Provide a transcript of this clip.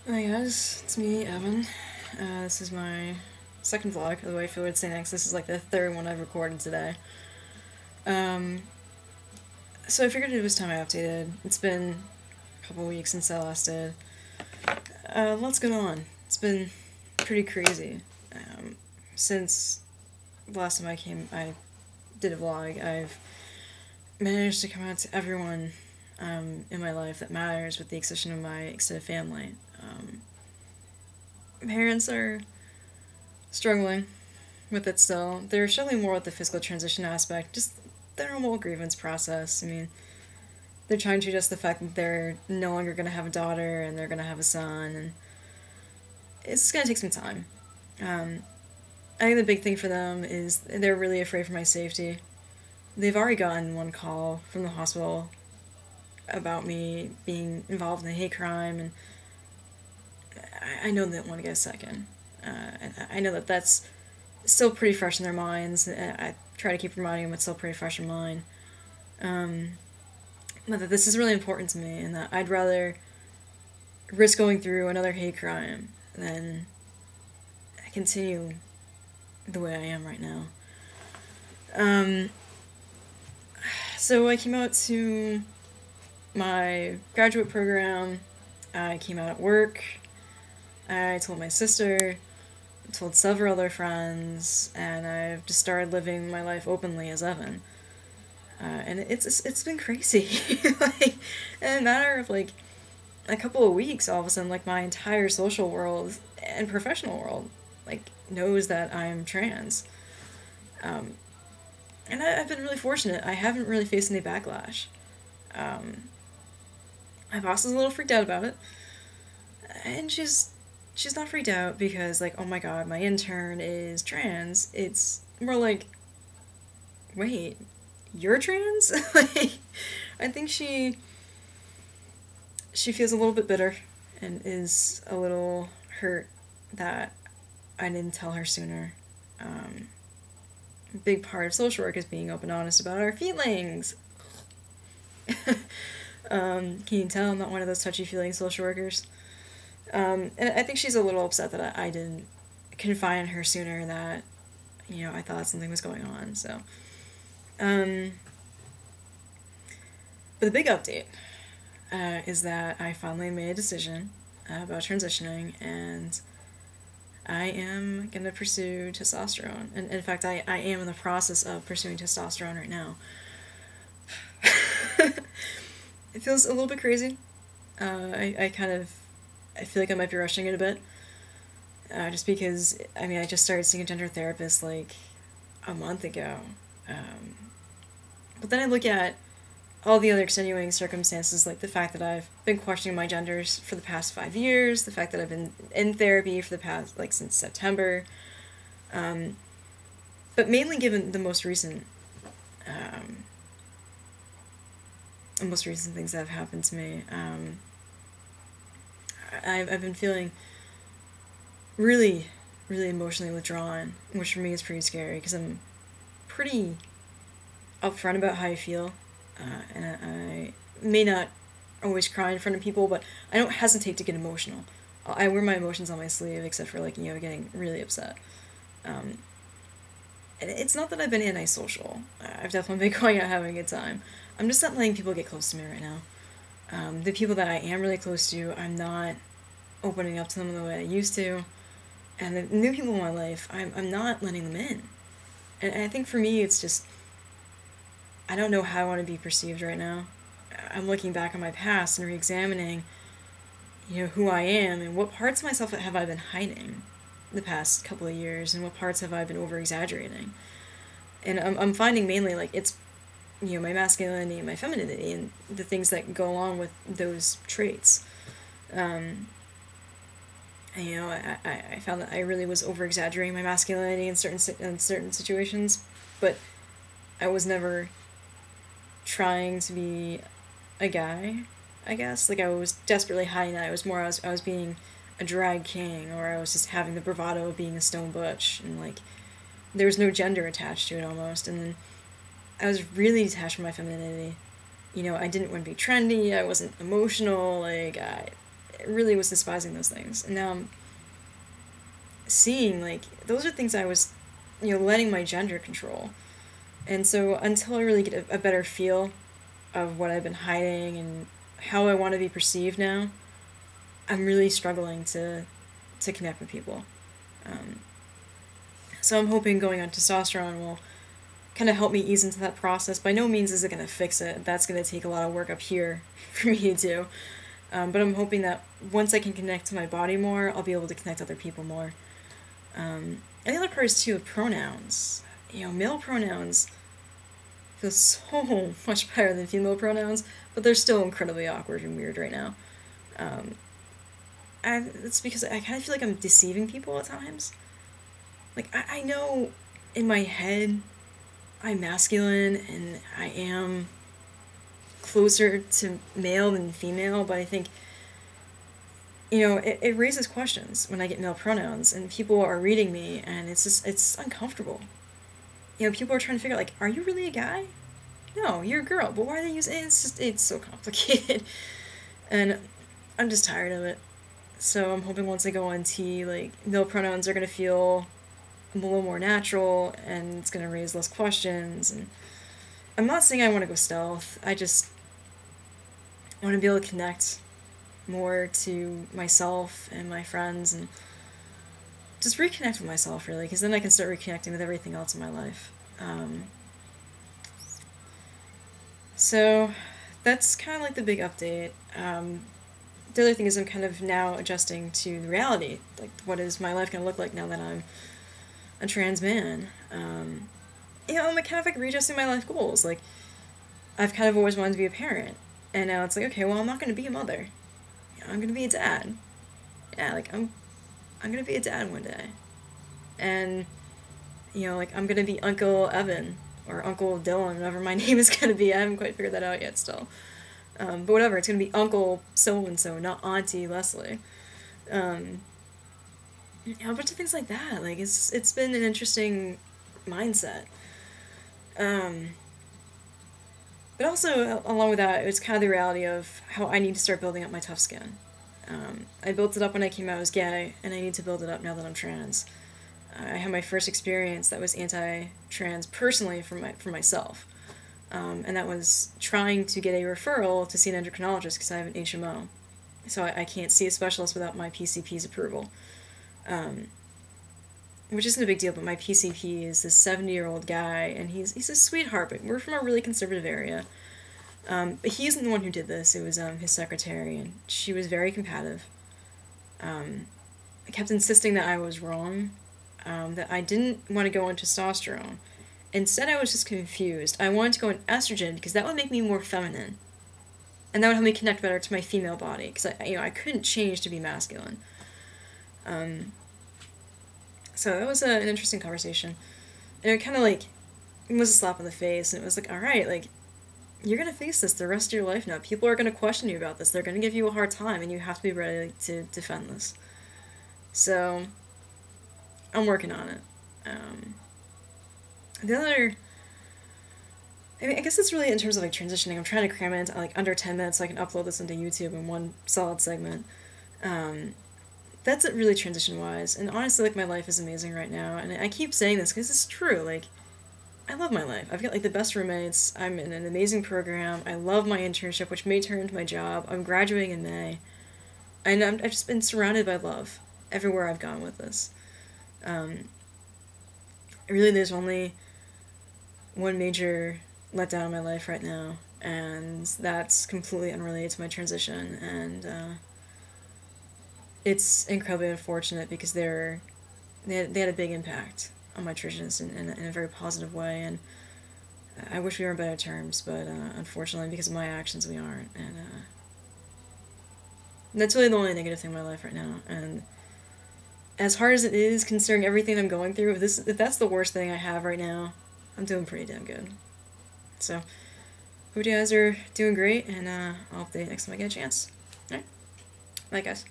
Hi guys, it's me, Evan. This is my second vlog, although I feel weird saying next. This is like the third one I've recorded today. Um, so I figured it was time I updated. It's been a couple weeks since I last did. Lots going on. It's been pretty crazy. Since the last time I did a vlog, I've managed to come out to everyone in my life that matters, with the exception of my extended family. Parents are struggling with it still. They're struggling more with the physical transition aspect, just the normal grievance process. I mean, they're trying to adjust the fact that they're no longer going to have a daughter and they're going to have a son, and it's going to take some time. Um, I think the big thing for them is they're really afraid for my safety. They've already gotten one call from the hospital about me being involved in a hate crime, and I know they don't want to get a second. And I know that that's still pretty fresh in their minds. I try to keep reminding them it's still pretty fresh in mine. Um, but that this is really important to me, and that I'd rather risk going through another hate crime than continue the way I am right now. Um, so I came out to my graduate program. I came out at work. I told my sister, told several other friends, and I've just started living my life openly as Evan. And it's been crazy. Like, in a matter of like a couple of weeks, all of a sudden, like my entire social world and professional world, like knows that I'm trans. Um, and I've been really fortunate. I haven't really faced any backlash. Um, my boss is a little freaked out about it, and she's not freaked out because like, oh my god, my intern is trans. It's more like, wait, you're trans? Like, I think she feels a little bit bitter and is a little hurt that I didn't tell her sooner. A big part of social work is being open and honest about our feelings. Can you tell I'm not one of those touchy-feely social workers? And I think she's a little upset that I didn't confide in her sooner, that, I thought something was going on. So, um, but the big update is that I finally made a decision about transitioning, and I am going to pursue testosterone. And in fact, I am in the process of pursuing testosterone right now. It feels a little bit crazy. I kind of, I feel like I might be rushing it a bit. Just because, I mean, I just started seeing a gender therapist like a month ago. Um, but then I look at all the other extenuating circumstances, like the fact that I've been questioning my genders for the past 5 years, the fact that I've been in therapy for the past, like, since September. Um, but mainly given um, the most recent things that have happened to me, I've been feeling really, really emotionally withdrawn, which for me is pretty scary because I'm pretty upfront about how I feel, and I may not always cry in front of people, but I don't hesitate to get emotional. I wear my emotions on my sleeve, except for like getting really upset. Um, and it's not that I've been antisocial. I've definitely been going out having a good time. I'm just not letting people get close to me right now. The people that I am really close to, I'm not opening up to them the way I used to. And the new people in my life, I'm not letting them in. And I think for me, it's just, I don't know how I want to be perceived right now. I'm looking back on my past and re-examining, who I am and what parts of myself have I been hiding the past couple of years, and what parts have I been over-exaggerating. And I'm finding mainly, like, it's, my masculinity and my femininity and the things that go along with those traits. Um, and, I found that I really was over-exaggerating my masculinity in certain situations, but I was never trying to be a guy, I guess. Like, I was desperately hiding that. It was more I was being a drag king, or I was just having the bravado of being a stone butch, and like there was no gender attached to it almost. And then I was really detached from my femininity. I didn't want to be trendy. I wasn't emotional. Like, really was despising those things. And now I'm seeing, like, those are things I was, letting my gender control. And so until I really get a better feel of what I've been hiding and how I want to be perceived now, I'm really struggling to connect with people. Um, so I'm hoping going on testosterone will kind of help me ease into that process. By no means is it going to fix it. That's going to take a lot of work up here for me to do. But I'm hoping that once I can connect to my body more, I'll be able to connect to other people more. And the other part is too pronouns. Male pronouns feel so much better than female pronouns, but they're still incredibly awkward and weird right now. Um, and it's because I kind of feel like I'm deceiving people at times. Like, I know in my head I'm masculine and I am closer to male than female, but I think, it raises questions when I get male pronouns and people are reading me and it's uncomfortable. People are trying to figure out, like, are you really a guy? No, you're a girl, but why are they using it? It's so complicated. And I'm just tired of it. So I'm hoping once I go on T, like, male pronouns are going to feel a little more natural and it's going to raise less questions. And I'm not saying I want to go stealth. I just want to be able to connect more to myself and my friends and just reconnect with myself, really, because then I can start reconnecting with everything else in my life. So that's kind of like the big update. The other thing is I'm kind of now adjusting to reality. Like, what is my life going to look like now that I'm a trans man? I'm kind of like readjusting my life goals. Like, I've kind of always wanted to be a parent. And now it's like, okay, well, I'm not going to be a mother. I'm going to be a dad. Yeah, like, I'm going to be a dad one day. And, like, I'm going to be Uncle Evan or Uncle Dylan, whatever my name is going to be. I haven't quite figured that out yet still. But whatever, it's going to be Uncle so-and-so, not Auntie Leslie. A bunch of things like that. Like, it's been an interesting mindset. But also, along with that, it's kind of the reality of how I need to start building up my tough skin. I built it up when I came out as gay, and I need to build it up now that I'm trans. I had my first experience that was anti-trans personally for myself. And that was trying to get a referral to see an endocrinologist because I have an HMO. So I can't see a specialist without my PCP's approval. Which isn't a big deal, but my PCP is this 70-year-old guy, and he's a sweetheart, but we're from a really conservative area. But he isn't the one who did this. It was his secretary, and she was very combative. I kept insisting that I was wrong, that I didn't want to go on testosterone. Instead, I was just confused. I wanted to go on estrogen because that would make me more feminine. And that would help me connect better to my female body, because I couldn't change to be masculine. So that was an interesting conversation. And it kind of, like, it was a slap in the face, and it was like, alright, like, you're going to face this the rest of your life now. People are going to question you about this. They're going to give you a hard time, and you have to be ready to defend this. So, I'm working on it. The other... I mean, I guess it's really in terms of, like, transitioning. I'm trying to cram it into, like, under 10 minutes so I can upload this into YouTube in one solid segment. That's it really transition-wise. And honestly, like, my life is amazing right now. And I keep saying this because it's true. Like, I love my life. I've got, like, the best roommates. I'm in an amazing program. I love my internship, which may turn into my job. I'm graduating in May. And I've just been surrounded by love everywhere I've gone with this. Really, there's only one major letdown in my life right now, and that's completely unrelated to my transition, and it's incredibly unfortunate because they had a big impact on my transition in a very positive way, and I wish we were on better terms, but unfortunately, because of my actions, we aren't, and that's really the only negative thing in my life right now, and as hard as it is, considering everything I'm going through, if that's the worst thing I have right now, I'm doing pretty damn good. So, hope you guys are doing great, and I'll update next time I get a chance. Alright? Bye, guys.